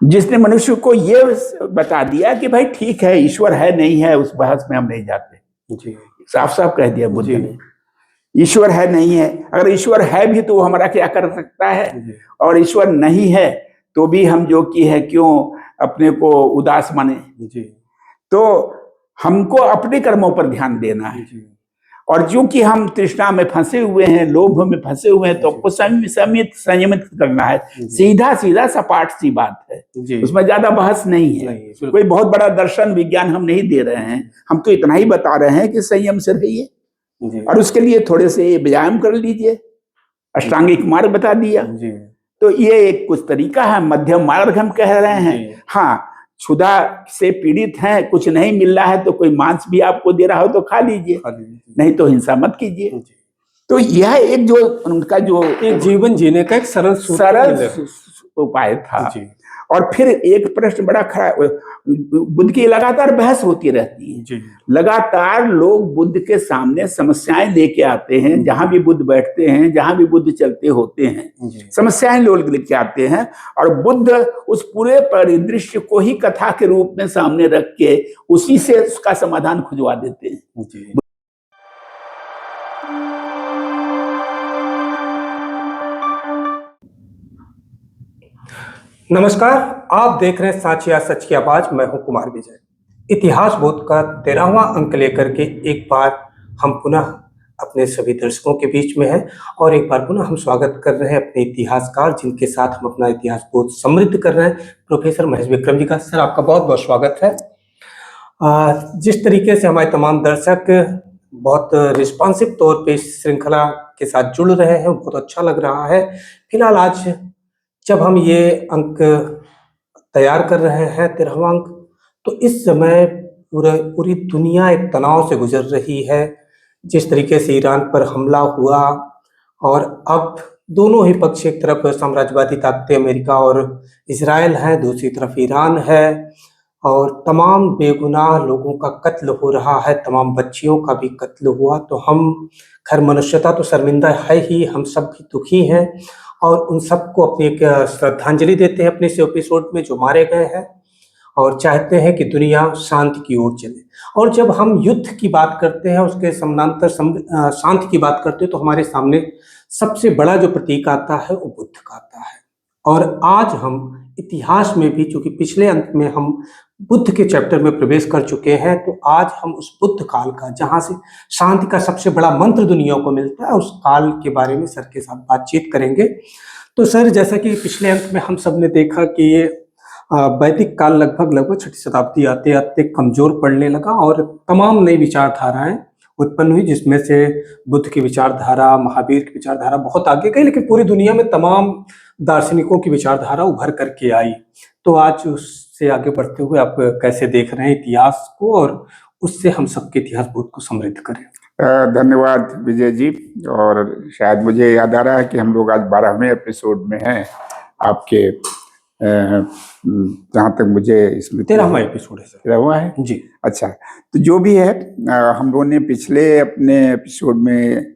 जिसने मनुष्य को ये बता दिया कि भाई ठीक है, ईश्वर है नहीं है, उस बहस में हम नहीं जाते। जी साफ साफ कह दिया बुद्ध जी ने, ईश्वर है नहीं है। अगर ईश्वर है भी तो वो हमारा क्या कर सकता है, जी और ईश्वर नहीं है तो भी हम जो कि है क्यों अपने को उदास माने। जी तो हमको अपने कर्मों पर ध्यान देना है, जी और चूंकि हम तृष्णा में फंसे हुए हैं, लोभ में फंसे हुए हैं, तो जी। आपको संयमित करना है। जी। सीधा सीधा सपाट सी बात है, जी उसमें ज्यादा बहस नहीं है। नहीं, बिल्कुल। कोई बहुत बड़ा दर्शन विज्ञान हम नहीं दे रहे हैं, हम तो इतना ही बता रहे हैं कि संयम से रहिए, जी और उसके लिए थोड़े से व्यायाम कर लीजिए। अष्टांगिक मार्ग बता दिया, जी तो ये एक कुछ तरीका है, मध्यम मार्ग हम कह रहे हैं। जी हाँ, क्षुधा से पीड़ित हैं, कुछ नहीं मिल रहा है, तो कोई मांस भी आपको दे रहा हो तो खा लीजिए, नहीं तो हिंसा मत कीजिए। जी। तो यह एक जो उनका जो एक जीवन जीने का एक सरल उपाय था। जी और फिर एक प्रश्न बड़ा खड़ा, बुद्ध की लगातार बहस होती रहती है, जी लगातार लोग बुद्ध के सामने समस्याएं लेके आते हैं। जहां भी बुद्ध बैठते हैं, जहां भी बुद्ध चलते होते हैं, जी समस्याएं लोग लेके आते हैं, और बुद्ध उस पूरे परिदृश्य को ही कथा के रूप में सामने रख के उसी से उसका समाधान खुजवा देते हैं। जी। नमस्कार, आप देख रहे हैं साचिया सच की आवाज। मैं हूं कुमार विजय। इतिहास बोध का 13वां अंक लेकर के एक बार हम पुनः अपने सभी दर्शकों के बीच में हैं, और एक बार पुनः हम स्वागत कर रहे हैं अपने इतिहासकार, जिनके साथ हम अपना इतिहास बोध समृद्ध कर रहे हैं, प्रोफेसर महेश विक्रम जी का। सर, आपका बहुत बहुत स्वागत है। जिस तरीके से हमारे तमाम दर्शक बहुत रिस्पॉन्सिव तौर पे इस श्रृंखला के साथ जुड़ रहे हैं, बहुत अच्छा लग रहा है। फिलहाल आज जब हम ये अंक तैयार कर रहे हैं, 13वां अंक, तो इस समय पूरी दुनिया एक तनाव से गुजर रही है। जिस तरीके से ईरान पर हमला हुआ, और अब दोनों ही पक्ष, एक तरफ साम्राज्यवादी ताकतें अमेरिका और इजराइल हैं, दूसरी तरफ ईरान है, और तमाम बेगुनाह लोगों का कत्ल हो रहा है, तमाम बच्चियों का भी कत्ल हुआ। तो हम, खैर मनुष्यता तो शर्मिंदा है ही, हम सब भी दुखी हैं, और उन सबको अपनी एक श्रद्धांजलि देते हैं अपने इस एपिसोड में, जो मारे गए हैं, और चाहते हैं कि दुनिया शांति की ओर चले। और जब हम युद्ध की बात करते हैं, उसके समानांतर शांति की बात करते हैं, तो हमारे सामने सबसे बड़ा जो प्रतीक आता है वो बुद्ध का आता है। और आज हम इतिहास में भी, चूंकि पिछले अंक में हम बुद्ध के चैप्टर में प्रवेश कर चुके हैं, तो आज हम उस बुद्ध काल का, जहां से शांति का सबसे बड़ा मंत्र दुनिया को मिलता है, उस काल के बारे में सर के साथ बातचीत करेंगे। तो सर, जैसा कि पिछले अंक में हम सब ने देखा कि ये वैदिक काल लगभग 6ठी शताब्दी आते आते कमजोर पड़ने लगा, और तमाम नई विचारधाराएं उत्पन्न हुई, जिसमें से बुद्ध की विचारधारा, महावीर की विचारधारा बहुत आगे गई, लेकिन पूरी दुनिया में तमाम दार्शनिकों की विचारधारा उभर करके आई। तो आज उससे आगे बढ़ते हुए आप कैसे देख रहे हैं इतिहास को, और उससे हम सबके इतिहास बोध को समृद्ध करें? धन्यवाद विजय जी। और शायद मुझे याद आ रहा है कि हम लोग आज 12वें एपिसोड में हैं आपके, जहाँ तक मुझे इसमें 13वां एपिसोड है सर। 13वां है जी। अच्छा, तो जो भी है, हम लोगों ने पिछले अपने एपिसोड में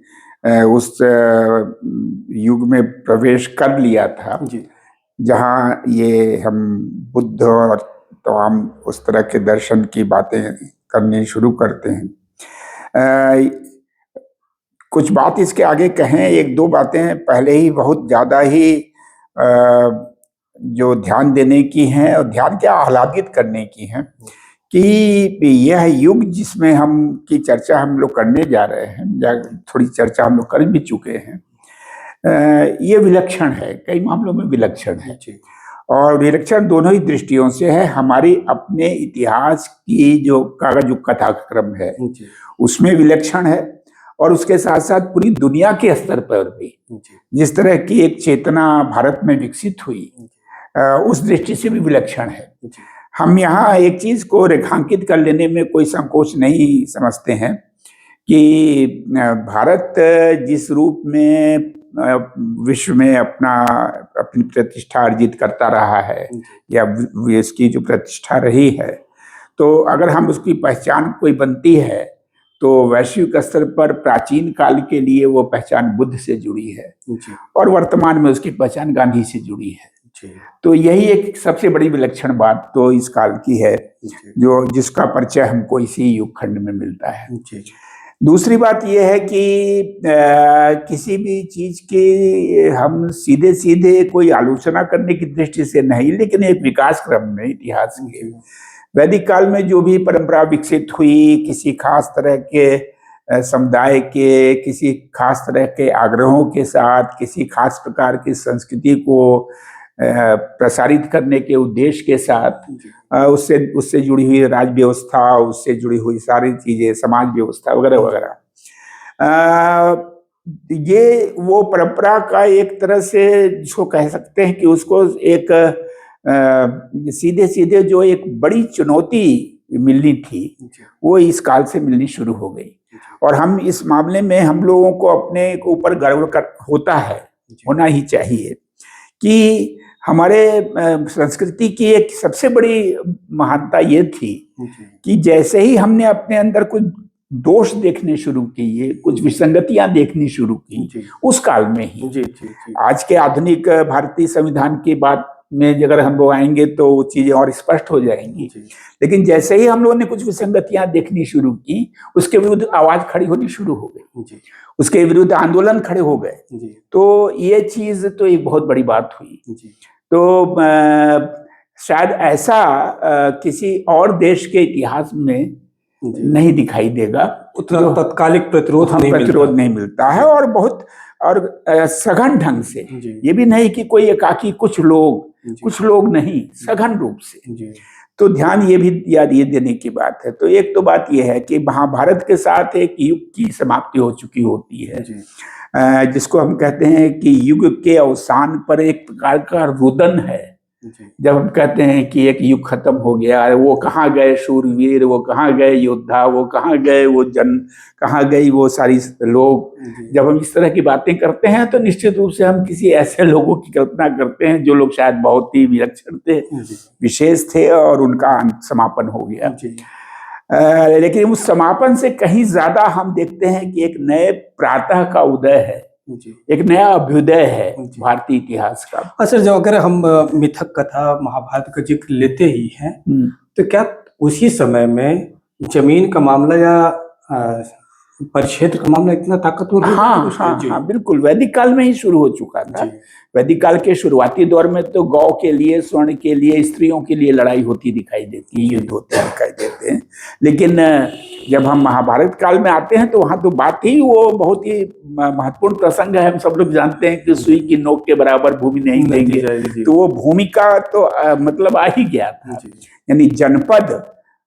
उस युग में प्रवेश कर लिया था जी जहाँ ये हम बुद्ध और तमाम उस तरह के दर्शन की बातें करनी शुरू करते हैं। कुछ बात इसके आगे कहें, एक दो बातें पहले ही बहुत ज़्यादा ही जो ध्यान देने की हैं, और ध्यान क्या, आह्लादित करने की हैं, कि यह युग जिसमें हम की चर्चा हम लोग करने जा रहे हैं, या थोड़ी चर्चा हम लोग कर भी चुके हैं, ये विलक्षण है, कई मामलों में विलक्षण है। और विलक्षण दोनों ही दृष्टियों से है। हमारी अपने इतिहास की जो कथाक्रम है उसमें विलक्षण है, और उसके साथ साथ पूरी दुनिया के स्तर पर भी जिस तरह की एक चेतना भारत में विकसित हुई, उस दृष्टि से भी विलक्षण है। हम यहाँ एक चीज को रेखांकित कर लेने में कोई संकोच नहीं समझते हैं कि भारत जिस रूप में विश्व में अपनी प्रतिष्ठा अर्जित करता रहा है, या इसकी जो प्रतिष्ठा रही है, तो अगर हम उसकी पहचान कोई बनती है, तो वैश्विक स्तर पर प्राचीन काल के लिए वो पहचान बुद्ध से जुड़ी है, और वर्तमान में उसकी पहचान गांधी से जुड़ी है। जी, तो यही एक सबसे बड़ी विलक्षण बात तो इस काल की है, जी, जो जिसका परिचय हमको इसी युग खंड में मिलता है। जी, दूसरी बात यह है कि किसी भी चीज की हम सीधे सीधे कोई आलोचना करने की दृष्टि से नहीं, लेकिन एक विकास क्रम में इतिहास के वैदिक काल में जो भी परंपरा विकसित हुई, किसी खास तरह के समुदाय के, किसी खास तरह के आग्रहों के साथ, किसी खास प्रकार की संस्कृति को प्रसारित करने के उद्देश्य के साथ, उससे उससे जुड़ी हुई राज व्यवस्था, उससे जुड़ी हुई सारी चीजें, समाज व्यवस्था वगैरह वगैरह, ये वो परंपरा का एक तरह से जिसको कह सकते हैं कि उसको एक सीधे सीधे जो एक बड़ी चुनौती मिलनी थी, वो इस काल से मिलनी शुरू हो गई। और हम इस मामले में हम लोगों को अपने ऊपर गर्व होता है, होना ही चाहिए कि हमारे संस्कृति की एक सबसे बड़ी महानता ये थी कि जैसे ही हमने अपने अंदर कुछ दोष देखने शुरू किए, कुछ विसंगतियां देखनी शुरू की, उस काल में ही आज के आधुनिक भारतीय संविधान की बात में अगर हम लोग आएंगे तो वो चीजें और स्पष्ट हो जाएंगी। लेकिन जैसे ही हम लोगों ने कुछ विसंगतियां देखनी शुरू की, उसके विरुद्ध आवाज खड़ी होनी शुरू हो गई, उसके विरुद्ध आंदोलन खड़े हो गए। तो ये चीज तो एक बहुत बड़ी बात हुई। तो शायद ऐसा किसी और देश के इतिहास में नहीं दिखाई देगा, उतना तत्कालिक प्रतिरोध नहीं मिलता है, और बहुत और सघन ढंग से, ये भी नहीं कि कोई एकाकी कुछ लोग नहीं, सघन रूप से। तो ध्यान ये भी ये देने की बात है। तो एक तो बात ये है कि महाभारत के साथ एक युग की समाप्ति हो चुकी होती है, जिसको हम कहते हैं कि युग के अवसान पर एक प्रकार का रुदन है। जब हम कहते हैं कि एक युग खत्म हो गया, वो कहाँ गए शूरवीर, वो कहाँ गए योद्धा, वो कहाँ गए वो कहाँ गई वो सारी लोग, जब हम इस तरह की बातें करते हैं तो निश्चित रूप से हम किसी ऐसे लोगों की कल्पना करते हैं जो लोग शायद बहुत ही विलक्षण थे, विशेष थे, और उनका समापन हो गया। लेकिन उस समापन से कहीं ज्यादा हम देखते हैं कि एक नए प्रातः का उदय है, एक नया अभ्युदय है भारतीय इतिहास का। अच्छा, जब अगर हम मिथक कथा महाभारत का जिक्र लेते ही हैं, तो क्या उसी समय में जमीन का मामला या परिक्षेत्र का मामला इतना ताकतवर? हाँ, बिल्कुल वैदिक काल में ही शुरू हो चुका था। वैदिक काल के शुरुआती दौर में तो गौ के लिए, स्वर्ण के लिए, स्त्रियों के लिए लड़ाई होती दिखाई देती है, युद्ध होते दिखाई देते हैं। लेकिन जब हम महाभारत काल में आते हैं तो वहां तो बात ही वो बहुत ही महत्वपूर्ण प्रसंग है। हम सब लोग जानते हैं कि सुई की नोक के बराबर भूमि नहीं देंगे, तो वो भूमि का तो मतलब आ ही गया था। यानी जनपद,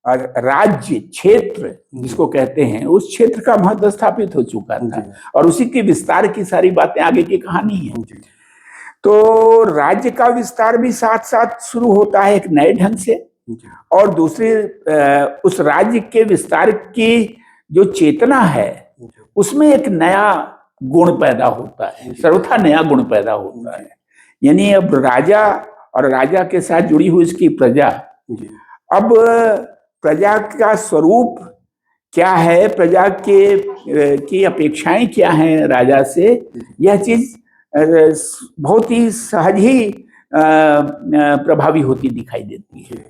राज्य, क्षेत्र जिसको कहते हैं, उस क्षेत्र का महत्व स्थापित हो चुका था, और उसी के विस्तार की सारी बातें आगे की कहानी है। तो राज्य का विस्तार भी साथ साथ शुरू होता है एक नए ढंग से, और दूसरे उस राज्य के विस्तार की जो चेतना है उसमें एक नया गुण पैदा होता है, सर्वथा नया गुण पैदा होता है। यानी अब राजा और राजा के साथ जुड़ी हुई उसकी प्रजा, अब प्रजा का स्वरूप क्या है, प्रजा की अपेक्षाएं क्या हैं राजा से, यह चीज बहुत ही सहज ही प्रभावी होती दिखाई देती है।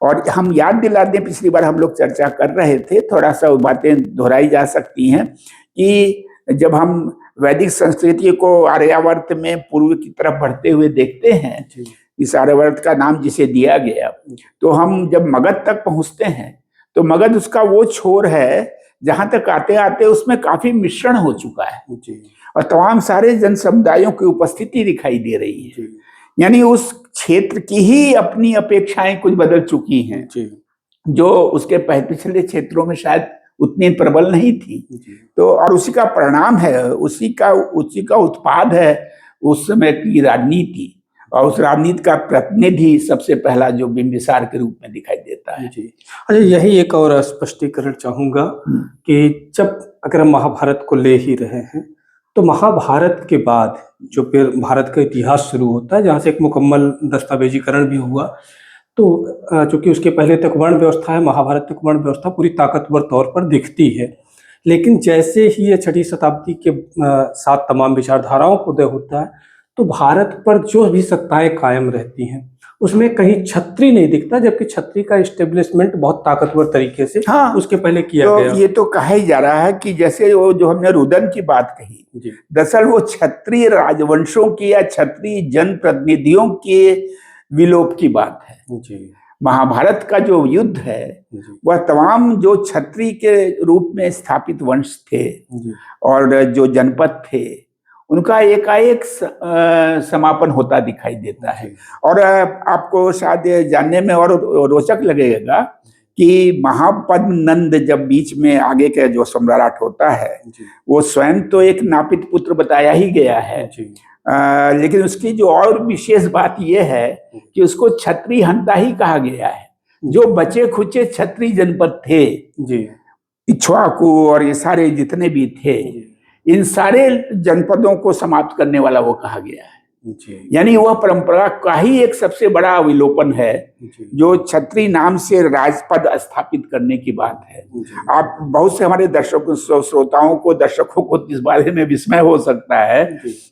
और हम याद दिला दें, पिछली बार हम लोग चर्चा कर रहे थे, थोड़ा सा बातें दोहराई जा सकती हैं कि जब हम वैदिक संस्कृति को आर्यावर्त में पूर्व की तरफ बढ़ते हुए देखते हैं, इस आर्यावर्त का नाम जिसे दिया गया, तो हम जब मगध तक पहुंचते हैं तो मगध उसका वो छोर है जहां तक आते आते उसमें काफी मिश्रण हो चुका है, और तमाम सारे जन समुदायों की उपस्थिति दिखाई दे रही है। यानी उस क्षेत्र की ही अपनी अपेक्षाएं कुछ बदल चुकी हैं, जो उसके पिछले क्षेत्रों में शायद उतनी प्रबल नहीं थी। तो और उसी का परिणाम है, उसी का उत्पाद है उस समय की राजनीति, और उस राजनीति का प्रतिनिधि सबसे पहला जो बिंबिसार के रूप में दिखाई देता है। अच्छा, यही एक और स्पष्टीकरण चाहूंगा कि जब अगर हम महाभारत को ले ही रहे हैं, तो महाभारत के बाद जो फिर भारत का इतिहास शुरू होता है, जहाँ से एक मुकम्मल दस्तावेजीकरण भी हुआ, तो चूंकि उसके पहले तक वर्ण व्यवस्था है, महाभारत तक वर्ण व्यवस्था पूरी ताकतवर तौर पर दिखती है। लेकिन जैसे ही ये 6वीं शताब्दी के साथ तमाम विचारधाराओं को उदय होता है, तो भारत पर जो भी सत्ताएं कायम रहती हैं उसमें कहीं छत्री नहीं दिखता, जबकि छत्री का एस्टेब्लिशमेंट बहुत ताकतवर तरीके से हाँ, उसके पहले किया तो गया। ये तो कहा ही जा रहा है कि जैसे वो जो हमने रुदन की बात कही, जी दरअसल वो क्षत्रिय राजवंशों की या क्षत्रिय जनप्रतिनिधियों के विलोप की बात है। जी महाभारत का जो युद्ध है जी वह तमाम जो क्षत्रिय के रूप में स्थापित वंश थे जी और जो जनपद थे उनका एकाएक समापन होता दिखाई देता है। जी और आपको शायद ये जानने में और रोचक लगेगा कि महापद्म नंद जब बीच में आगे के जो सम्राट होता है जी वो स्वयं तो एक नापित पुत्र बताया ही गया है, जी लेकिन उसकी जो और विशेष बात यह है कि उसको क्षत्रिय हंता ही कहा गया है। जो बचे खुचे क्षत्रिय जनपद थे, जी इक्ष्वाकु और ये सारे जितने भी थे, इन सारे जनपदों को समाप्त करने वाला वो कहा गया है। जी यानी वह परंपरा का ही एक सबसे बड़ा अवलोकन है जी जो छत्री नाम से राजपद स्थापित करने की बात है। आप बहुत से हमारे दर्शकों दर्शकों को इस बारे में विस्मय हो सकता है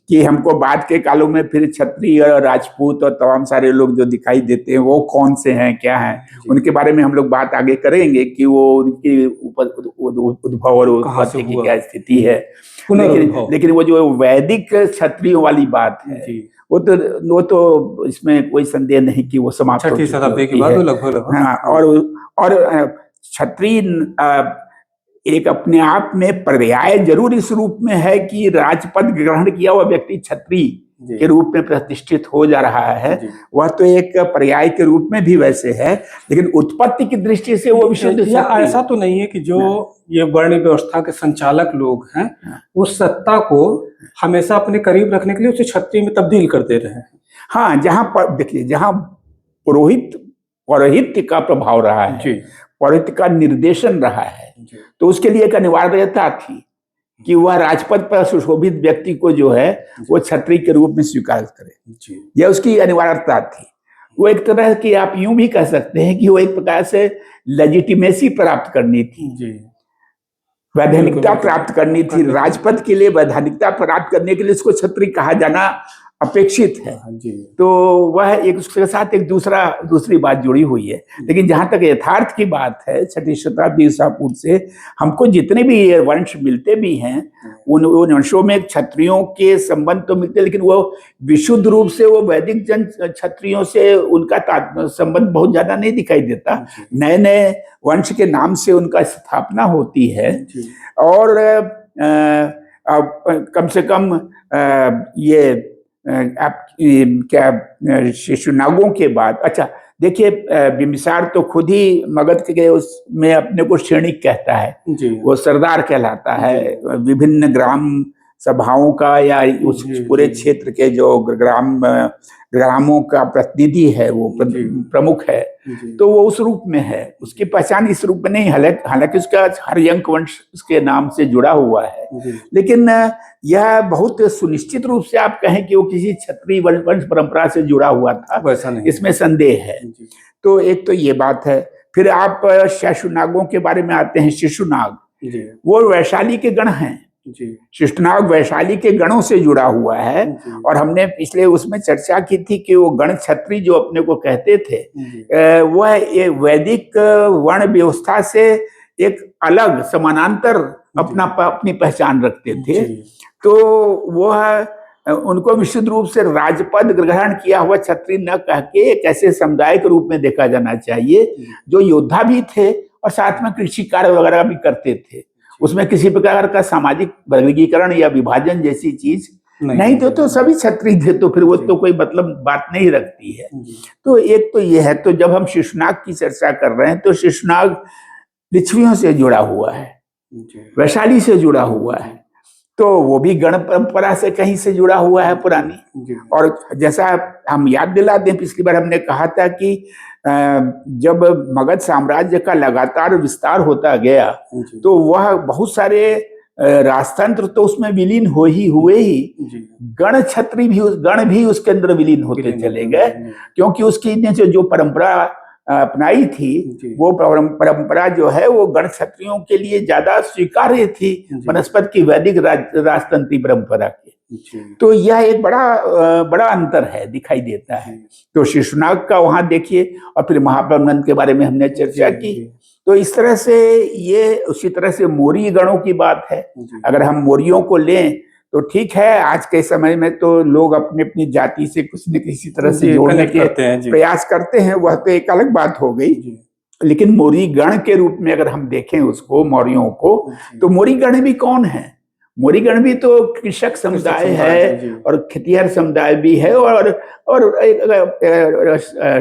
कि हमको बाद के कालों में फिर छत्री और राजपूत और तमाम सारे लोग जो दिखाई देते हैं वो कौन से हैं, क्या हैं, उनके बारे में हम लोग बात आगे करेंगे कि वो उनकी उद्भव और उत्पत्ति की क्या स्थिति है। लेकिन वो जो वैदिक क्षत्रियों वाली बात है वो तो इसमें कोई संदेह नहीं कि वो समाप्त हो 6वीं शताब्दी के बाद लगभग। हाँ, और क्षत्रिय एक अपने आप में पर्याय जरूर इस रूप में है कि राजपद ग्रहण किया हुआ व्यक्ति क्षत्रिय के रूप में प्रतिष्ठित हो जा रहा है, वह तो एक पर्याय के रूप में भी वैसे है, लेकिन उत्पत्ति की दृष्टि से वो विशुद्ध ऐसा तो नहीं है कि जो ये वर्ण व्यवस्था के संचालक लोग हैं वो सत्ता को हमेशा अपने करीब रखने के लिए उसे क्षत्रिय में तब्दील कर दे रहे हैं। हाँ, जहां पर देखिए, जहां पौरोहित्य का प्रभाव रहा है, पौरोहित्य का निर्देशन रहा है, तो उसके लिए एक अनिवार्यता थी कि वह राजपद पर सुशोभित व्यक्ति को जो है वो क्षत्रिय के रूप में स्वीकार करे। यह उसकी अनिवार्यता थी। वो एक तरह की आप यूं भी कह सकते हैं कि वो एक प्रकार से लेजिटिमेसी प्राप्त करनी थी, वैधानिकता प्राप्त करनी थी। राजपद के लिए वैधानिकता प्राप्त करने के लिए उसको क्षत्रिय कहा जाना अपेक्षित है। तो वह एक उसके साथ एक दूसरी बात जुड़ी हुई है। लेकिन जहां तक यथार्थ की बात है, 6वीं शताब्दी ईसा पूर्व से हमको जितने भी ये वंश मिलते भी हैं उन वंशों में क्षत्रियों के संबंध तो मिलते, लेकिन वो विशुद्ध रूप से वो वैदिक जन क्षत्रियों से उनका संबंध बहुत ज्यादा नहीं दिखाई देता। नए नए वंश के नाम से उनका स्थापना होती है और कम से कम ये आप क्या शिशुनागों के बाद, अच्छा देखिए, बिंबिसार तो खुद ही मगध के उसमें अपने को श्रेणिक कहता है, वो सरदार कहलाता है। विभिन्न ग्राम सभाओं का या उस पूरे क्षेत्र के जो ग्रामों का प्रतिनिधि है, वो प्रमुख है, तो वो उस रूप में है। उसकी पहचान इस रूप में नहीं, हालांकि उसका हर्यंक वंश उसके नाम से जुड़ा हुआ है, लेकिन यह बहुत सुनिश्चित रूप से आप कहें कि वो किसी क्षत्रिय वंश परंपरा से जुड़ा हुआ था, वैसा नहीं, इसमें संदेह है। तो एक तो ये बात है। फिर आप शिशुनागों के बारे में आते हैं। शिशुनाग वो वैशाली के गण हैं। शिशुनाग वैशाली के गणों से जुड़ा हुआ है और हमने पिछले उसमें चर्चा की थी कि वो गण क्षत्रिय जो अपने को कहते थे वह एक वैदिक वर्ण व्यवस्था से एक अलग समानांतर अपनी पहचान रखते थे। तो वह उनको विशुद्ध रूप से राजपद ग्रहण किया हुआ क्षत्रिय न कह के एक ऐसे समुदाय के रूप में देखा जाना चाहिए जो योद्धा भी थे और साथ में कृषि कार्य वगैरह भी करते थे। उसमें किसी प्रकार का सामाजिक वर्गीकरण या विभाजन जैसी चीज नहीं तो सभी क्षत्रिय थे, तो फिर वो तो कोई मतलब बात नहीं रखती है। तो एक तो ये है। तो जब हम शिशुनाग की चर्चा कर रहे हैं तो शिशुनाग लिच्छवियों से जुड़ा हुआ है, वैशाली से जुड़ा हुआ है, तो वो भी गण परंपरा से कहीं से जुड़ा हुआ है पुरानी। और जैसा हम याद दिला दें, पिछली बार हमने कहा था कि जब मगध साम्राज्य का लगातार विस्तार होता गया तो वह बहुत सारे राजतंत्र तो उसमें विलीन हुए ही गण भी उसके अंदर विलीन होते चले गए, क्योंकि उसकी ने जो परंपरा अपनाई थी वो परंपरा जो है वो गण क्षत्रियों के लिए ज्यादा स्वीकार्य थी बनस्पत की वैदिक राजतंत्री परंपरा की। जी। तो यह एक बड़ा अंतर है, दिखाई देता है। तो शिशुनाग का वहां देखिए, और फिर महाप्रबंधन के बारे में हमने चर्चा जी, की। जी। तो इस तरह से ये उसी तरह से मोरी गणों की बात है। जी। अगर हम मोरियों को लें तो ठीक है, आज के समय में तो लोग अपनी अपनी जाति से कुछ न किसी तरह से जी, जोड़ने कनेक्ट के करते हैं, जी। प्रयास करते हैं, वह तो एक अलग बात हो गई। जी। लेकिन मोरी गण के रूप में अगर हम देखें उसको, मौर्यों को, जी। तो मोरी गण भी कौन है? मोरी गण भी तो कृषक समुदाय है, जी। और खेतिहर समुदाय भी है, और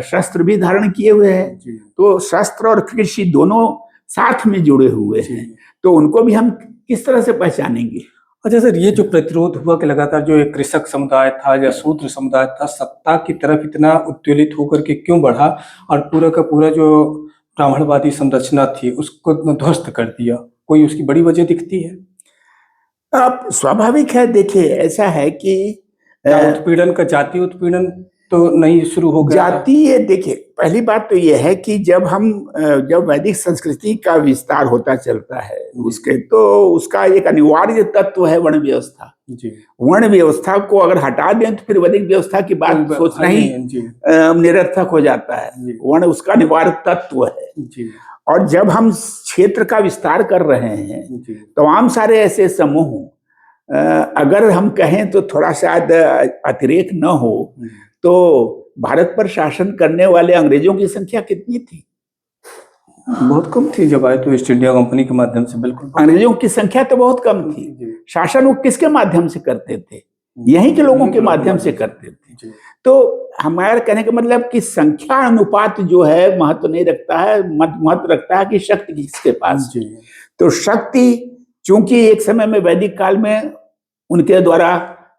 शस्त्र भी धारण किए हुए हैं। जी। तो शस्त्र और कृषि दोनों साथ में जुड़े हुए जी। हैं। तो उनको भी हम किस तरह से पहचानेंगे? अच्छा सर, ये जो प्रतिरोध हुआ कि लगातार जो एक कृषक समुदाय था या शूद्र समुदाय था, सत्ता की तरफ इतना उत्तेजित होकर के क्यों बढ़ा और पूरा का पूरा जो ब्राह्मणवादी संरचना थी उसको ध्वस्त कर दिया? कोई उसकी बड़ी वजह दिखती है? अब स्वाभाविक है, देखिए ऐसा है कि क्या उत्पीड़न का जातीय उत्पीड़न तो नहीं शुरू हो गया था? जातीय, देखिए पहली बात तो यह है कि जब वैदिक संस्कृति का विस्तार होता चलता है उसके, तो उसका एक अनिवार्य तत्व है वर्ण व्यवस्था। जी। वर्ण व्यवस्था को अगर हटा दें तो फिर वैदिक व्यवस्था की बात सोचना ही निरर्थक हो जाता है। वर्ण उसका अनिवार्य तत्व है। जी। और जब हम क्षेत्र का विस्तार कर रहे हैं, तमाम सारे ऐसे समूह, अगर हम कहें तो थोड़ा शायद अतिरेक न हो, तो भारत पर शासन करने वाले अंग्रेजों की संख्या कितनी थी? बहुत कम थी। जब आए तो ईस्ट इंडिया कंपनी के माध्यम से, बिल्कुल अंग्रेजों की संख्या तो बहुत कम थी। शासन वो किसके माध्यम से करते थे? यहीं के लोगों के माध्यम से करते थे। तो हमारे कहने का मतलब कि संख्या अनुपात जो है महत्व नहीं रखता है, महत्व रखता है कि शक्ति किसके पास। तो शक्ति चूंकि एक समय में वैदिक काल में उनके द्वारा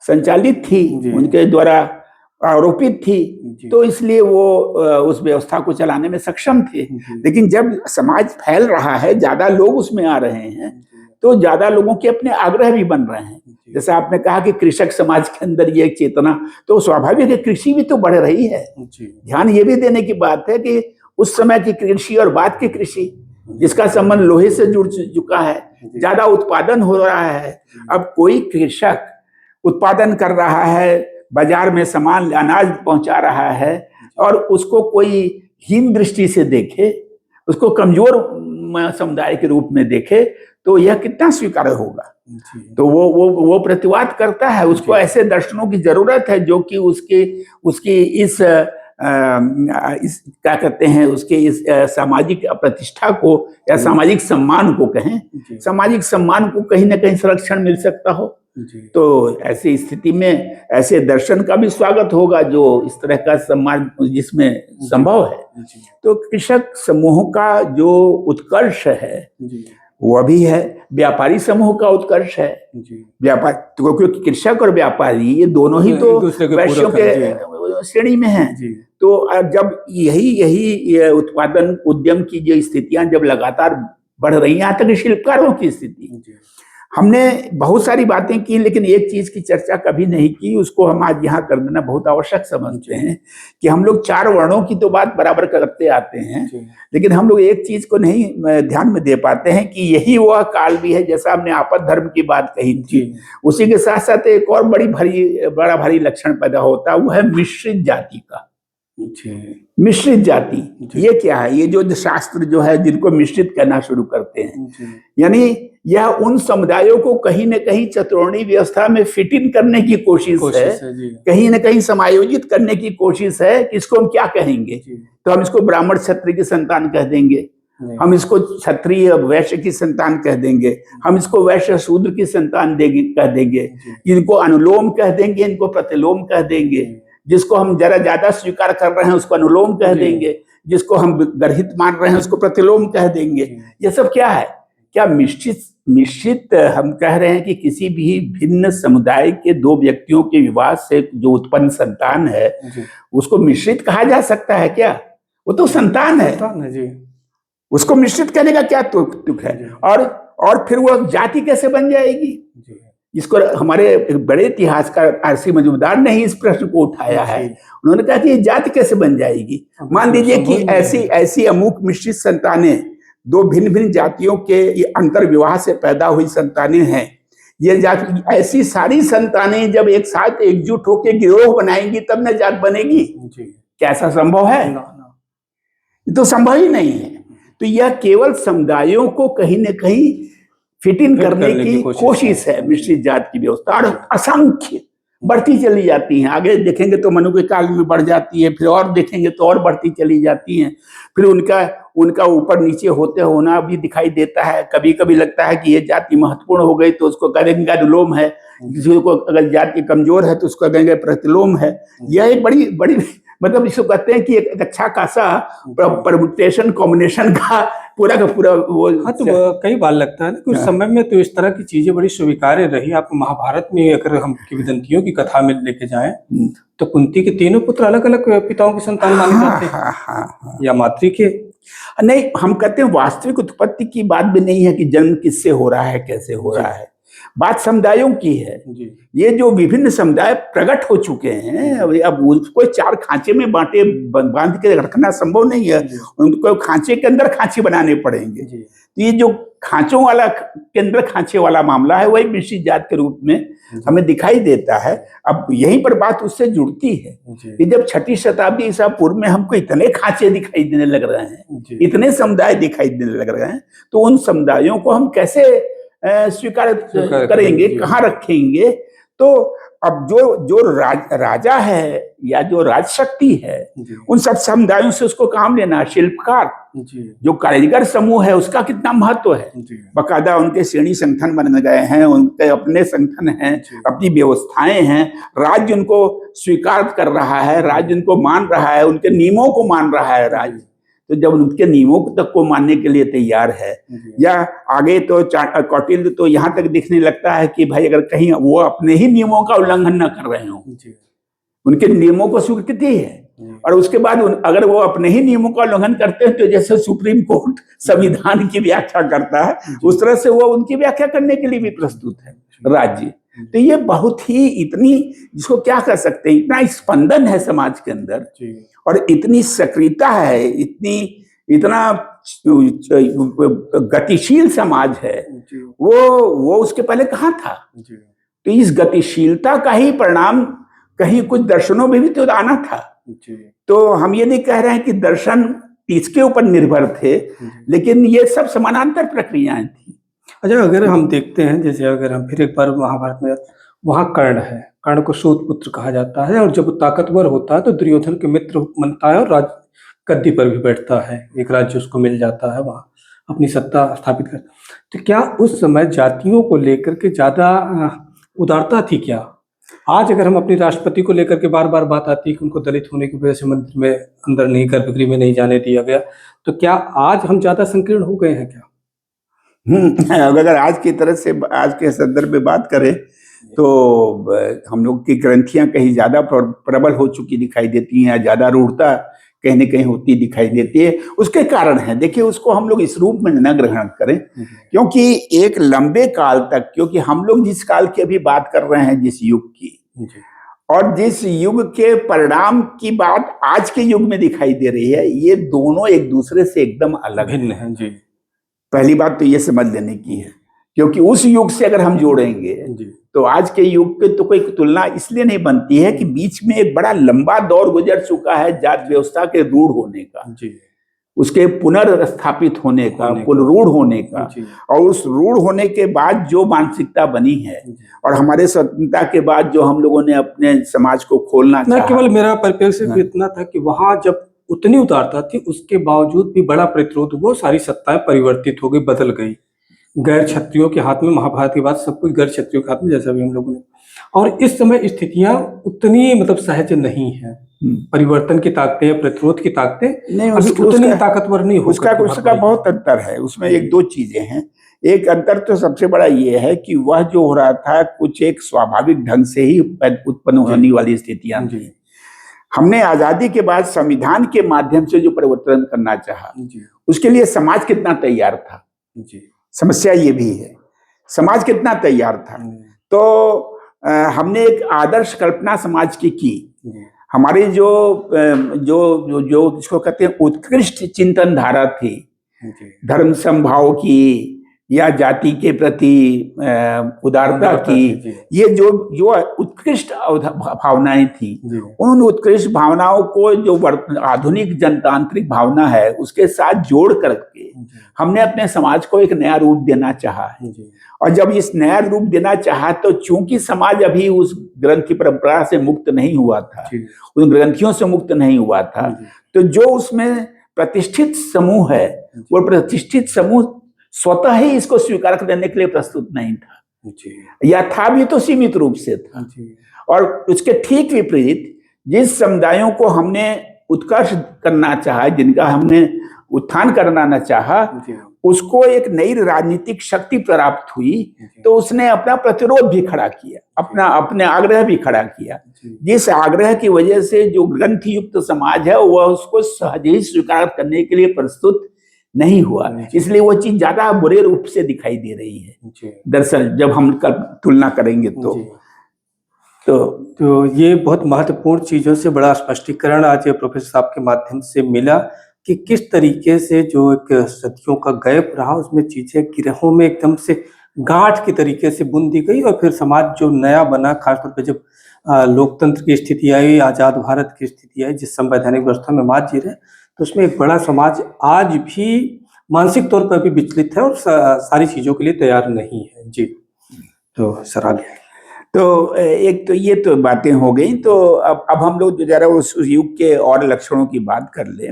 संचालित थी, उनके द्वारा आरोपित थी, तो इसलिए वो उस व्यवस्था को चलाने में सक्षम थे। लेकिन जब समाज फैल रहा है, ज्यादा लोग उसमें आ रहे हैं, तो ज्यादा लोगों के अपने आग्रह भी बन रहे हैं। जैसे आपने कहा कि कृषक समाज के अंदर ये चेतना, तो स्वाभाविक है कृषि भी तो बढ़ रही है। ध्यान ये भी देने की बात है कि उस समय की कृषि और बाद की कृषि, जिसका संबंध लोहे से जुड़ चुका है, ज्यादा उत्पादन हो रहा है। अब कोई कृषक उत्पादन कर रहा है, बाजार में सामान अनाज पहुंचा रहा है, और उसको कोई हीन दृष्टि से देखे, उसको कमजोर समुदाय के रूप में देखे, तो यह कितना स्वीकार्य होगा? तो वो प्रतिवाद करता है। उसको ऐसे दर्शनों की जरूरत है जो कि उसकी इस क्या कहते हैं, उसके इस सामाजिक प्रतिष्ठा को या सामाजिक सम्मान को कहें, सामाजिक सम्मान को कहीं ना कहीं संरक्षण मिल सकता हो। तो ऐसी स्थिति में ऐसे दर्शन का भी स्वागत होगा जो इस तरह का सम्मान जिसमें संभव है। तो कृषक समूह का जो उत्कर्ष है वह भी है, व्यापारी समूह का उत्कर्ष है। व्यापार, क्योंकि कृषक और व्यापारी ये दोनों ही तो वैश्यों के श्रेणी में हैं। तो जब यही उत्पादन उद्यम की जो स्थितियां जब लगातार बढ़ रही हैं, यहाँ तक शिल्पकारों की स्थिति, हमने बहुत सारी बातें की, लेकिन एक चीज की चर्चा कभी नहीं की, उसको हम आज यहाँ कर देना बहुत आवश्यक समझते हैं कि हम लोग चार वर्णों की तो बात बराबर करते आते हैं, लेकिन हम लोग एक चीज को नहीं ध्यान में दे पाते हैं कि यही वह काल भी है, जैसा हमने आपद धर्म की बात कही थी, उसी के साथ साथ एक और बड़ा भारी लक्षण पैदा होता है, वो है मिश्रित जाति का। मिश्रित जाति ये क्या है? ये जो शास्त्र जो है जिनको मिश्रित करना शुरू करते हैं, यानी यह उन समुदायों को कहीं न कहीं चतुर्णी व्यवस्था में फिट इन करने की कोशिश है, कहीं न कहीं समायोजित करने की कोशिश है कि इसको हम क्या कहेंगे? तो हम इसको ब्राह्मण क्षत्रिय की संतान कह देंगे, हम इसको क्षत्रिय वैश्य की संतान कह देंगे, हम इसको वैश्य शूद्र की संतान कह देंगे, इनको अनुलोम कह देंगे, इनको प्रतिलोम कह देंगे, जिसको हम जरा ज्यादा स्वीकार कर रहे हैं उसको अनुलोम कह देंगे, जिसको हम गर्हित मान रहे हैं उसको प्रतिलोम कह देंगे। ये सब क्या है? क्या मिश्रित हम कह रहे हैं कि किसी भी भिन्न समुदाय के दो व्यक्तियों के विवाह से जो उत्पन्न संतान है उसको मिश्रित कहा जा सकता है क्या? वो तो संतान है। उसको मिश्रित कहने का क्या तुक है? और फिर वो जाति कैसे बन जाएगी? इसको हमारे बड़े इतिहासकार आरसी मजूमदार ने ही इस प्रश्न को उठाया है। उन्होंने कहा कि ये जाति कैसे बन जाएगी? मान लीजिए कि ऐसी अमुक मिश्रित संतानें, दो भिन्न भिन्न जातियों के अंतर विवाह से पैदा हुई संतानें हैं, ये जाति ऐसी सारी संतानें जब एक साथ एकजुट होकर गिरोह बनाएंगी तब न जात बनेगी। क्या ऐसा संभव है? ये तो संभव ही नहीं है। तो यह केवल समुदायों को कहीं न कहीं फिट इन करने की कोशिश है मिश्रित जात की व्यवस्था, और असंख्य बढ़ती चली जाती हैं। आगे देखेंगे तो मनु के काल में बढ़ जाती है, फिर और देखेंगे तो और बढ़ती चली जाती हैं। फिर उनका ऊपर नीचे होते होना भी दिखाई देता है। कभी कभी लगता है कि ये जाति महत्वपूर्ण हो गई तो उसको कहेंगे अनुलोम है, किसी को अगर जाति कमजोर है तो उसको कहेंगे प्रतिलोम है। यह एक बड़ी बड़ी मतलब इसको कहते हैं कि एक अच्छा खासा परमुटेशन कॉम्बिनेशन का पूरा वो। हाँ, तो कई बार लगता है ना कि उस समय में तो इस तरह की चीजें बड़ी स्वीकार्य रही। आप महाभारत में अगर हम किंवदंतियों की कथा में लेके जाएं तो कुंती के तीनों पुत्र अलग अलग पिताओं की संतान माने जाते हैं, या मातृ के। नहीं, हम कहते हैं वास्तविक उत्पत्ति की बात भी नहीं है कि जन्म किससे हो रहा है, कैसे हो रहा है, बात समुदायों की है। ये जो विभिन्न समुदाय प्रकट हो चुके हैं, अब उसको चार खांचे में बांध के रखना संभव नहीं है। उनको खांचे के अंदर खांचे बनाने पड़ेंगे। तो ये जो खांचों वाला के अंदर खांचे वाला मामला है, वही मिश्रित जात के रूप में हमें दिखाई देता है। अब यहीं पर बात उससे जुड़ती है कि जब 6वीं शताब्दी ईसा पूर्व में हमको इतने खांचे दिखाई देने लग रहे हैं, इतने समुदाय दिखाई देने लग रहे हैं, तो उन समुदायों को हम कैसे स्वीकार करेंगे, कहाँ रखेंगे? तो अब जो राजा है या जो राजशक्ति है, उन सब समुदायों से उसको काम लेना। शिल्पकार जो कारीगर समूह है उसका कितना महत्व है। बकायदा उनके श्रेणी संगठन बन गए हैं, उनके अपने संगठन हैं, अपनी व्यवस्थाएं हैं। राज्य उनको स्वीकार कर रहा है, राज्य उनको मान रहा है, उनके नियमों को मान रहा है राज्य। तो जब उनके नियमों तक को मानने के लिए तैयार है, या आगे तो कौटिल्य तो यहाँ तक दिखने लगता है कि भाई अगर कहीं वो अपने ही नियमों का उल्लंघन न कर रहे हो, उनके नियमों को स्वीकृति है, और उसके बाद अगर वो अपने ही नियमों का उल्लंघन करते हैं तो जैसे सुप्रीम कोर्ट संविधान की व्याख्या करता है, उस तरह से वो उनकी व्याख्या करने के लिए भी प्रस्तुत है राज्य। तो ये बहुत ही इतनी, जिसको क्या कह सकते हैं, इतना स्पंदन है समाज के अंदर, और इतनी सक्रियता है, इतना गतिशील समाज है, वो उसके पहले कहाँ था? तो इस गतिशीलता का ही परिणाम कहीं कुछ दर्शनों में भी तो आना था। तो हम ये नहीं कह रहे हैं कि दर्शन इसके ऊपर निर्भर थे, लेकिन ये सब समानांतर प्रक्रियाएं थी। अच्छा, अगर हम देखते हैं, जैसे अगर हम फिर एक बार महाभारत में, वहाँ कर्ण है, कर्ण को सूत पुत्र कहा जाता है, और जब वो ताकतवर होता है तो दुर्योधन के मित्र बनता है और राज गद्दी पर भी बैठता है, एक राज्य उसको मिल जाता है, वहाँ अपनी सत्ता स्थापित कर। तो क्या उस समय जातियों को लेकर के ज्यादा उदारता थी क्या? आज अगर हम अपनी राष्ट्रपति को लेकर के बार बार बात आती है कि उनको दलित होने की वजह से मंदिर में अंदर नहीं, गर्भगृह में नहीं जाने दिया गया, तो क्या आज हम ज्यादा संकीर्ण हो गए हैं क्या? अगर आज की तरह से आज के संदर्भ में बात करें तो हम लोग की ग्रंथियां कहीं ज्यादा प्रबल हो चुकी दिखाई देती हैं, ज्यादा रूढ़ता कहीं न कहीं होती दिखाई देती है। उसके कारण है, देखिए उसको हम लोग इस रूप में न ग्रहण करें, क्योंकि एक लंबे काल तक, क्योंकि हम लोग जिस काल की अभी बात कर रहे हैं, जिस युग की, और जिस युग के परिणाम की बात आज के युग में दिखाई दे रही है, ये दोनों एक दूसरे से एकदम अलग है जी। पहली बात तो ये समझ लेने की है, क्योंकि उस युग से अगर हम जोड़ेंगे तो आज के युग के तो कोई तुलना इसलिए नहीं बनती है कि बीच में एक बड़ा लंबा दौर गुजर चुका है जात व्यवस्था के रूढ़ होने का, उसके पुनर्स्थापित होने का, पुनरूढ़ होने का, और उस रूढ़ होने के बाद जो मानसिकता बनी है, और हमारे स्वतंत्रता के बाद जो हम लोगों ने अपने समाज को खोलना चाहा। केवल मेरा परिप्रेक्ष्य इतना था कि वहां जब उतनी उदारता थी, उसके बावजूद भी बड़ा प्रतिरोध हुआ, सारी सत्ताएं परिवर्तित हो गई, बदल गई। गैर क्षत्रियों के हाथ में, महाभारत के बाद सब कुछ गैर क्षत्रियों के हाथ में, जैसा भी हम लोगों ने, और इस समय स्थितियां उतनी मतलब सहज नहीं है। परिवर्तन की ताकतें, प्रतिरोध की ताकतें नहीं, उतनी ताकतवर नहीं हो। उसका बहुत अंतर है। उसमें एक दो चीजें हैं। एक अंतर तो सबसे बड़ा ये है कि वह जो हो रहा था कुछ एक स्वाभाविक ढंग से ही उत्पन्न होने वाली स्थितियां थी। हमने आजादी के बाद संविधान के माध्यम से जो परिवर्तन करना चाहा, उसके लिए समाज कितना तैयार था, समस्या ये भी है, समाज कितना तैयार था। तो हमने एक आदर्श कल्पना समाज की। हमारी जो जो जो जो जिसको कहते हैं उत्कृष्ट चिंतन धारा थी, धर्म समभाव की, या जाति के प्रति उदारता की, ये जो जो उत्कृष्ट भावनाएं थी, उन उत्कृष्ट भावनाओं को जो आधुनिक जनतांत्रिक भावना है उसके साथ जोड़ करके हमने अपने समाज को एक नया रूप देना चाहा है। और जब इस नया रूप देना चाहा तो चूंकि समाज अभी उस ग्रंथि परंपरा से मुक्त नहीं हुआ था, उन ग्रंथियों से मुक्त नहीं हुआ था, तो जो उसमें प्रतिष्ठित समूह है वो प्रतिष्ठित समूह स्वतः ही इसको स्वीकार करने के लिए प्रस्तुत नहीं था, या था भी तो सीमित रूप से था। और उसके ठीक विपरीत जिस समुदायों को हमने उत्कर्ष करना चाहा, जिनका हमने उत्थान करना चाहा, उसको एक नई राजनीतिक शक्ति प्राप्त हुई, तो उसने अपना प्रतिरोध भी खड़ा किया, अपने आग्रह भी खड़ा किया, जिस आग्रह की वजह से जो ग्रंथ युक्त समाज है वह उसको सहज ही स्वीकार करने के लिए प्रस्तुत नहीं हुआ। इसलिए वो चीज ज्यादा बुरे रूप से दिखाई दे रही है दरअसल जब हम कल तुलना करेंगे तो ये बहुत महत्वपूर्ण चीजों से बड़ा स्पष्टीकरण आज प्रोफेसर साहब के माध्यम से मिला कि किस तरीके से जो एक सदियों का गैप रहा उसमें चीजें गिरहों में एकदम से गांठ के तरीके से बुन दी गई, और फिर समाज जो नया बना, खासतौर पर जब लोकतंत्र की स्थिति आई, आजाद भारत की स्थिति आई, जिस संवैधानिक व्यवस्था में आज जी रहे, तो उसमें एक बड़ा समाज आज भी मानसिक तौर पर भी विचलित है और सारी चीजों के लिए तैयार नहीं है। जी, तो सर आगे। तो एक तो ये तो बातें हो गई, तो अब हम लोग जो जरा उस युग के और लक्षणों की बात कर ले।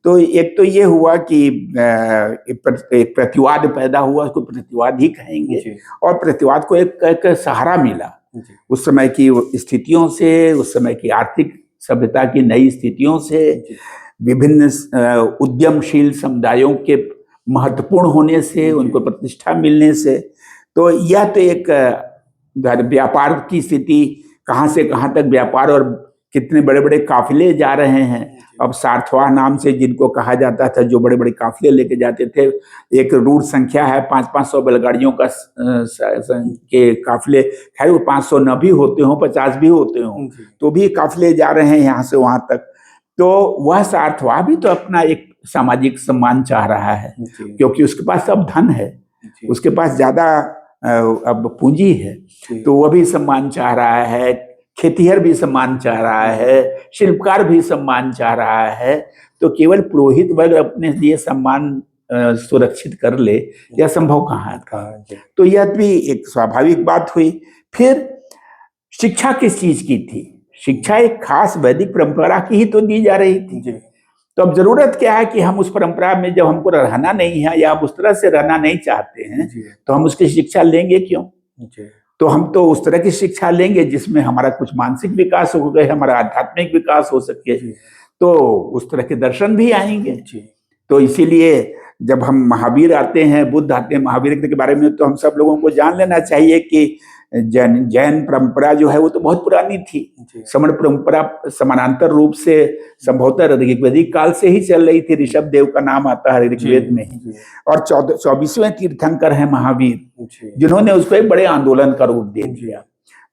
तो एक तो ये हुआ कि एक प्रतिवाद पैदा हुआ, उसको प्रतिवाद ही कहेंगे, और प्रतिवाद को एक सहारा मिला उस समय की स्थितियों से, उस समय की आर्थिक सभ्यता की नई स्थितियों से, विभिन्न उद्यमशील समुदायों के महत्वपूर्ण होने से, उनको प्रतिष्ठा मिलने से। तो यह तो एक व्यापार की स्थिति, कहाँ से कहाँ तक व्यापार, और कितने बड़े बड़े काफिले जा रहे हैं। अब सारथवाह नाम से जिनको कहा जाता था, जो बड़े बड़े काफिले लेके जाते थे, एक रूढ़ संख्या है 500-500 बैलगाड़ियों का के काफिले, खैर वो 500 न भी होते हों, 50 भी होते हों, तो भी काफिले जा रहे हैं यहाँ से वहां तक। तो वह सारथवाह भी तो अपना एक सामाजिक सम्मान चाह रहा है, क्योंकि उसके पास अब धन है, उसके पास ज्यादा अब पूंजी है, तो वह भी सम्मान चाह रहा है, खेतिहर भी सम्मान चाह रहा है, शिल्पकार भी सम्मान चाह रहा है। तो केवल पुरोहित वर्ग अपने लिए सम्मान सुरक्षित कर ले, यह संभव कहाँ था। तो यह भी एक स्वाभाविक बात हुई। फिर शिक्षा किस चीज की थी? शिक्षा एक खास वैदिक परंपरा की ही तो दी जा रही थी। तो अब जरूरत क्या है कि हम उस परंपरा में जब हमको रहना नहीं है, या उस तरह से रहना नहीं चाहते हैं, तो हम उसकी शिक्षा लेंगे क्यों? तो हम तो उस तरह की शिक्षा लेंगे जिसमें हमारा कुछ मानसिक विकास हो गए, हमारा आध्यात्मिक विकास हो सके, तो उस तरह के दर्शन भी आएंगे। तो इसीलिए जब हम महावीर आते हैं, बुद्ध आते हैं, महावीर के बारे में तो हम सब लोगों को जान लेना चाहिए कि जैन परंपरा जो है वो तो बहुत पुरानी थी। श्रमण परंपरा समानांतर रूप से संभवतः ऋग्वेदिक काल से ही चल रही थी। ऋषभ देव का नाम आता है ऋग्वेद में ही, और 24वें तीर्थंकर है महावीर, जिन्होंने उसको एक बड़े आंदोलन का रूप दे दिया।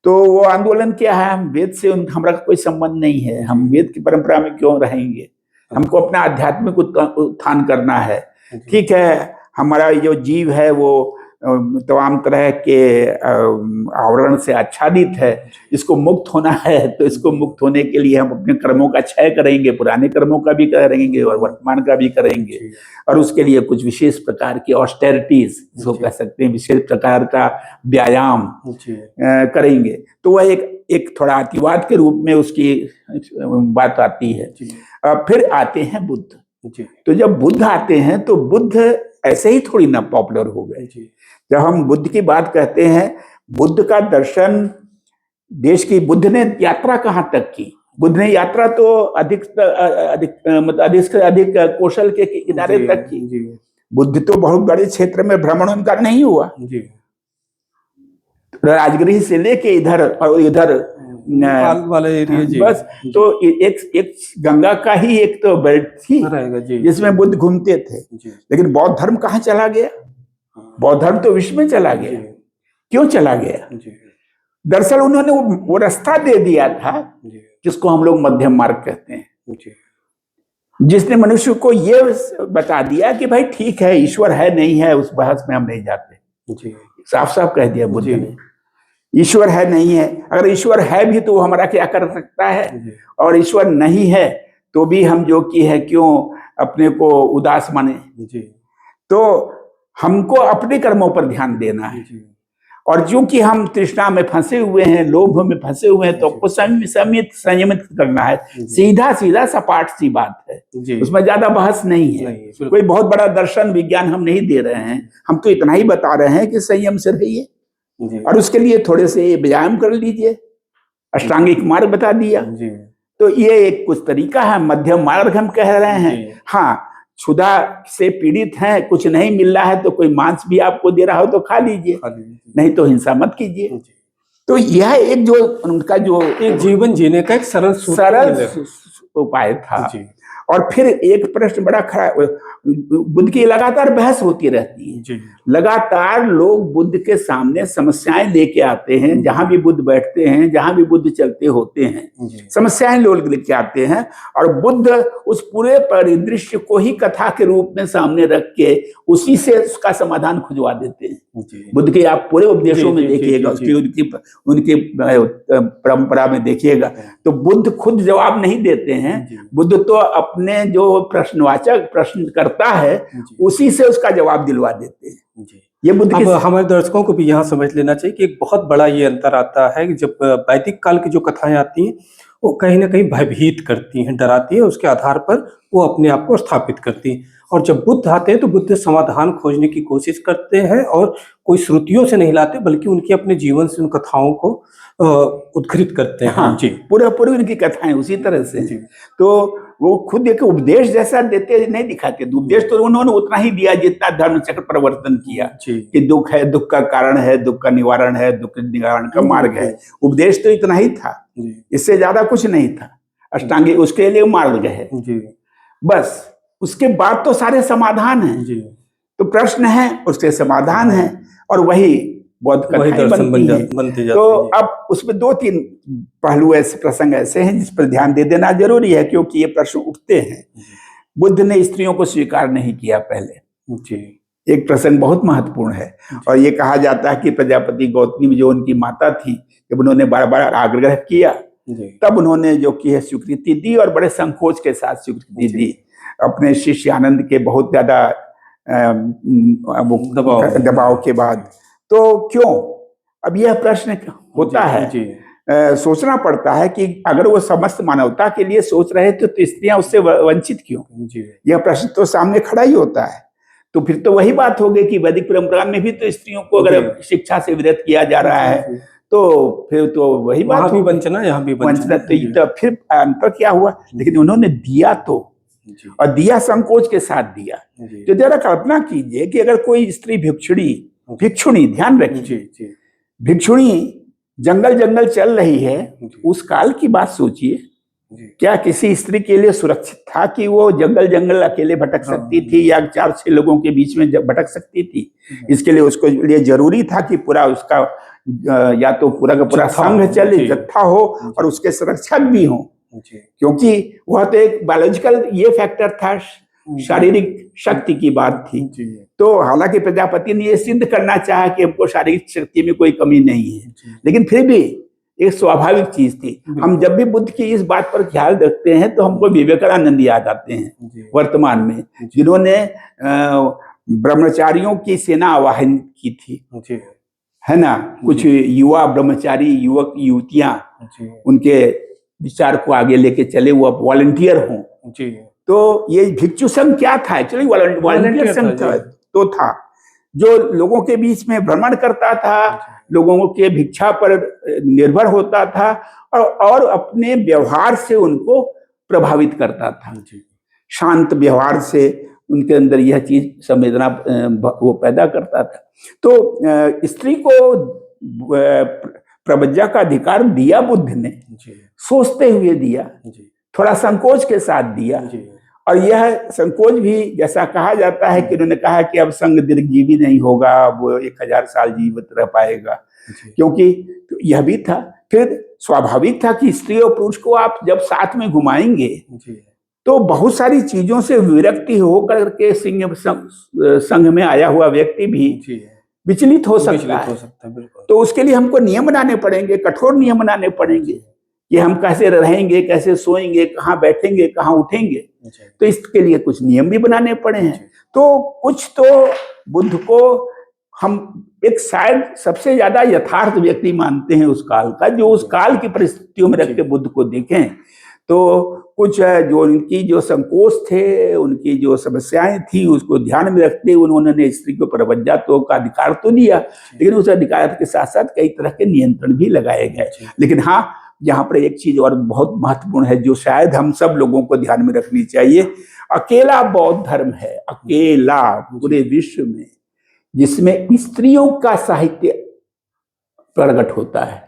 तो वो आंदोलन क्या है? हम वेद से हमारा कोई संबंध नहीं है, हम वेद की परंपरा में क्यों रहेंगे? हमको अपना आध्यात्मिक उत्थान करना है। ठीक है, हमारा जो जीव है वो तमाम तरह के आवरण से आच्छादित है, इसको मुक्त होना है, तो इसको मुक्त होने के लिए हम अपने कर्मों का क्षय करेंगे, पुराने कर्मों का भी करेंगे और वर्तमान का भी करेंगे, और उसके लिए कुछ विशेष प्रकार की ऑस्टेरिटीज जिसको कह सकते हैं, विशेष प्रकार का व्यायाम करेंगे। तो वह एक थोड़ा अतिवाद के रूप में उसकी बात आती है। फिर आते हैं बुद्ध। तो जब बुद्ध आते हैं तो बुद्ध ऐसे ही थोड़ी ना पॉपुलर हो गए। जब हम बुद्ध की बात कहते हैं, बुद्ध का दर्शन देश की, बुद्ध ने यात्रा कहाँ तक की? बुद्ध ने यात्रा तो अधिक से अधिक कौशल के किनारे तक की। बुद्ध तो बहुत बड़े क्षेत्र में भ्रमण उनका नहीं हुआ, राजगृह से लेके इधर और इधर वाले एरिया बस। तो एक गंगा का ही एक तो बेल्ट थी जिसमें बुद्ध घूमते थे। लेकिन बौद्ध धर्म कहाँ चला गया? बौद्ध धर्म तो विश्व में चला गया। क्यों चला गया? दरअसल उन्होंने वो रास्ता दे दिया था जिसको हम लोग मध्यम मार्ग कहते हैं। जिसने मनुष्य को ये बता दिया कि भाई ठीक है, ईश्वर है नहीं है, उस बहस में हम नहीं जाते। जी साफ साफ कह दिया बुद्ध जी ने, ईश्वर है नहीं है। अगर ईश्वर है भी तो वो हमारा क्या कर सकता है, जी और ईश्वर नहीं है तो भी हम जो कि है क्यों अपने को उदास माने। जी तो हमको अपने कर्मों पर ध्यान देना है, जी और जो कि हम तृष्णा में फंसे हुए हैं, लोभ में फंसे हुए हैं, तो जी। आपको संयमित करना है। जी। सीधा सीधा सपाट सी बात है, जी उसमें ज्यादा बहस नहीं है। नहीं, बिल्कुल। कोई बहुत बड़ा दर्शन विज्ञान हम नहीं दे रहे हैं, हम तो इतना ही बता रहे हैं कि संयम से रहिए, जी और उसके लिए थोड़े से व्यायाम कर लीजिए। अष्टांगिक मार्ग बता दिया, जी तो ये एक कुछ तरीका है, मध्यम मार्ग हम कह रहे हैं। जी। हाँ, क्षुधा से पीड़ित हैं, कुछ नहीं मिल रहा है, तो कोई मांस भी आपको दे रहा हो तो खा लीजिए, खाली नहीं तो हिंसा मत कीजिए। जी। तो यह एक जो उनका जो एक जीवन जीने का एक सरल सूत्र सरल मिले। उपाय था। जी और फिर एक प्रश्न बड़ा खड़ा, बुद्ध की लगातार बहस होती रहती है, जी लगातार लोग बुद्ध के सामने समस्याएं लेके आते हैं। जहां भी बुद्ध बैठते हैं, जहां भी बुद्ध चलते होते हैं, जी समस्याएं लोग लेके आते हैं, और बुद्ध उस पूरे परिदृश्य को ही कथा के रूप में सामने रख के उसी से उसका समाधान खुजवा देते हैं। जी बुद्ध के आप पूरे उपदेशों में जी, जी, देखिएगा, जी, उसकी उनकी परंपरा में देखिएगा, तो बुद्ध खुद जवाब नहीं देते हैं। जी। बुद्ध तो अपने जो प्रश्नवाचक प्रश्न करता है जी। उसी से उसका जवाब दिलवा देते हैं। जी। ये बुद्ध अब की हमारे दर्शकों को भी यहाँ समझ लेना चाहिए कि एक बहुत बड़ा ये अंतर आता है कि जब वैदिक काल की जो कथाएं आती हैं वो कहीं ना कहीं भयभीत करती हैं, डराती हैं, उसके आधार पर वो अपने आप को स्थापित करती हैं। और जब बुद्ध आते हैं तो बुद्ध समाधान खोजने की कोशिश करते हैं, और कोई श्रुतियों से नहीं लाते बल्कि उनके अपने जीवन से उन कथाओं को उद्धृत करते हैं। हाँ, जी पूरे पूरी उनकी कथाएं उसी तरह से जी हैं। तो वो खुद एक उपदेश जैसा देते नहीं दिखाते, उपदेश तो उन्होंने उतना ही दिया जितना धर्म चक्र परिवर्तन किया, जी कि दुख है, दुख का कारण है, दुख का निवारण है, दुख के निवारण का मार्ग है। उपदेश तो इतना ही था, जी इससे ज्यादा कुछ नहीं था। अष्टांगी उसके लिए मार्ग है जी बस, उसके बाद तो सारे समाधान हैं। जी। तो प्रश्न है, उसके समाधान है, और वही बौद्ध वही कथाएं दर्शन बनती हैं। बनते तो जाते हैं। अब उसमें दो तीन पहलू ऐसे प्रसंग ऐसे हैं जिस पर ध्यान दे देना जरूरी है, क्योंकि ये प्रश्न उठते हैं। बुद्ध ने स्त्रियों को स्वीकार नहीं किया पहले, जी एक प्रसंग बहुत महत्वपूर्ण है। और ये कहा जाता है कि प्रजापति गौतमी जो उनकी माता थी, जब उन्होंने बार बार आग्रह किया जी तब उन्होंने जो की है स्वीकृति दी, और बड़े संकोच के साथ स्वीकृति जी। दी, अपने शिष्य आनंद के बहुत ज्यादा दबाव के बाद। तो क्यों, अब यह प्रश्न होता है, जी सोचना पड़ता है कि अगर वो समस्त मानवता के लिए सोच रहे थे तो स्त्रियां उससे वंचित क्यों। जी यह प्रश्न तो सामने खड़ा ही होता है। तो फिर तो वही बात हो गई कि वैदिक परंपरा में भी तो स्त्रियों को अगर शिक्षा से विरत किया जा रहा है, तो फिर तो वही बात वहाँ भी हो गई, वंचना, यहाँ भी वंचना। तो फिर अंतर क्या हुआ। लेकिन उन्होंने दिया तो, जी और दिया संकोच के साथ दिया। जी तो जरा कल्पना कीजिए कि अगर कोई स्त्री भिक्षुणी, ध्यान जी रखिए, जी भिक्षुणी जंगल जंगल चल रही है, जी उस काल की बात सोचिए। जी क्या किसी स्त्री के लिए सुरक्षित था कि वो जंगल जंगल अकेले भटक हाँ, सकती थी, या 4-6 लोगों के बीच में भटक सकती थी। इसके लिए उसको लिए जरूरी था कि पूरा उसका या तो पूरा का पूरा जत्था संघ चले, जी। जत्था हो, और उसके संरक्षक भी हो, जी क्योंकि वह तो एक बायोलॉजिकल ये फैक्टर था, शारीरिक शक्ति की बात थी। जी तो हालांकि प्रजापति ने ये सिद्ध करना चाहा कि हमको शारीरिक शक्ति में कोई कमी नहीं है, जी। लेकिन फिर भी एक स्वाभाविक चीज थी। हम जब भी बुद्ध की इस बात पर ख्याल रखते हैं तो हमको विवेकानंद याद आते हैं जी वर्तमान में, जिन्होंने ब्रह्मचारियों की सेना आवाहन की थी, जी है ना। कुछ युवा ब्रह्मचारी, युवक युवतियां जी उनके विचार को आगे लेके चले, वो अब वॉलंटियर हों। जी। तो ये भिक्षु संघ क्या था, एक्चुअली वॉलंटियर संघ था, जो लोगों के बीच में भ्रमण करता था, लोगों के भिक्षा पर निर्भर होता था, और अपने व्यवहार से उनको प्रभावित करता था। शांत व्यवहार से उनके अंदर यह चीज संवेदना वो पैदा करता था। तो स्त्री को प्रवज्जा का अधिकार दिया बुद्ध ने, सोचते हुए दिया, थोड़ा संकोच के साथ दिया। और यह संकोच भी, जैसा कहा जाता है कि उन्होंने कहा कि अब संघ दीर्घजीवी नहीं होगा, वो 1000 साल जीवित रह पाएगा, क्योंकि तो यह भी था। फिर स्वाभाविक था कि स्त्री और पुरुष को आप जब साथ में घुमाएंगे तो बहुत सारी चीजों से विरक्ति होकर के संघ में आया हुआ व्यक्ति भी विचलित हो सकता है। बिल्कुल। तो उसके लिए हमको नियम बनाने पड़ेंगे, कठोर नियम बनाने पड़ेंगे कि हम कैसे रहेंगे, कैसे सोएंगे, कहाँ बैठेंगे, कहाँ उठेंगे। तो इसके लिए कुछ नियम भी बनाने पड़े हैं। तो कुछ तो बुद्ध को हम एक शायद सबसे ज्यादा यथार्थ व्यक्ति मानते हैं उस काल का, जो उस काल की परिस्थितियों में रख के बुद्ध को देखें तो कुछ जो उनकी जो संकोच थे, उनकी जो समस्याएं थी, उसको ध्यान में रखते हुए उन्होंने स्त्री को प्रपंचात्व का अधिकार तो दिया, लेकिन उस अधिकार के साथ साथ कई तरह के नियंत्रण भी लगाए गए। लेकिन हाँ, यहाँ पर एक चीज और बहुत महत्वपूर्ण है जो शायद हम सब लोगों को ध्यान में रखनी चाहिए। अकेला बौद्ध धर्म है, अकेला पूरे विश्व में, जिसमें स्त्रियों का साहित्य प्रकट होता है।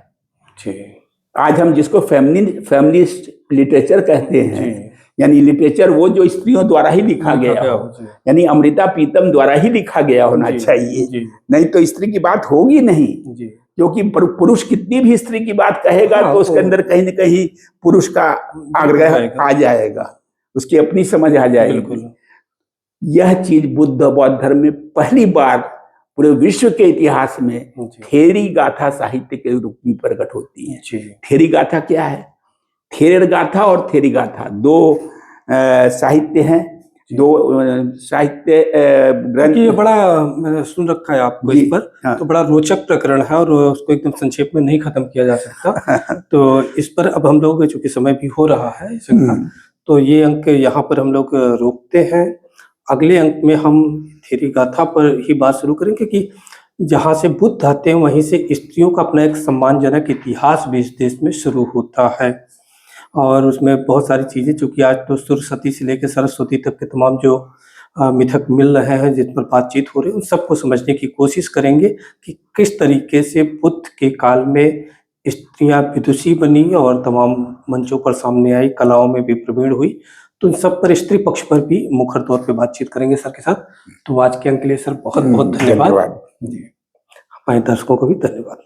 आज हम जिसको फेमिनिस्ट लिटरेचर कहते हैं, यानी लिटरेचर वो जो स्त्रियों द्वारा ही लिखा गया हो, यानी अमृता प्रीतम द्वारा ही लिखा गया होना चाहिए, नहीं तो स्त्री की बात होगी नहीं। क्योंकि पुरुष कितनी भी स्त्री की बात कहेगा तो उसके अंदर कहीं न कहीं पुरुष का आग्रह आ जाएगा, उसकी अपनी समझ आ जाएगी। यह चीज बुद्ध बौद्ध धर्म में पहली बार पूरे विश्व के इतिहास में थेरी गाथा साहित्य के रूप में प्रकट होती है। थेरी गाथा क्या है? थेर गाथा और थेरी गाथा दो साहित्य हैं, दो साहित्य ग्रंथ। ये बड़ा मैंने सुन रखा है आपको इस पर। हाँ। तो बड़ा रोचक प्रकरण है और उसको एकदम संक्षेप में नहीं खत्म किया जा सकता। तो इस पर अब हम लोग, चूंकि समय भी हो रहा है, तो ये अंक यहाँ पर हम लोग रोकते हैं। अगले अंक में हम थेरी गाथा पर ही बात शुरू करेंगे कि जहाँ से बुद्ध आते हैं वहीं से स्त्रियों का अपना एक सम्मानजनक इतिहास भी इस देश में शुरू होता है। और उसमें बहुत सारी चीज़ें, चूँकि आज तो सरस्वती से लेकर सरस्वती तक के तमाम जो मिथक मिल रहे हैं, जिस पर बातचीत हो रही है, उन सबको समझने की कोशिश करेंगे कि किस तरीके से बुद्ध के काल में स्त्रियाँ विदुषी बनी और तमाम मंचों पर सामने आई, कलाओं में भी प्रवीण हुई। तो उन सब पर, स्त्री पक्ष पर भी मुखर तौर पे बातचीत करेंगे सर के साथ। तो आज के अंक के लिए सर बहुत बहुत धन्यवाद। हमारे दर्शकों को भी धन्यवाद।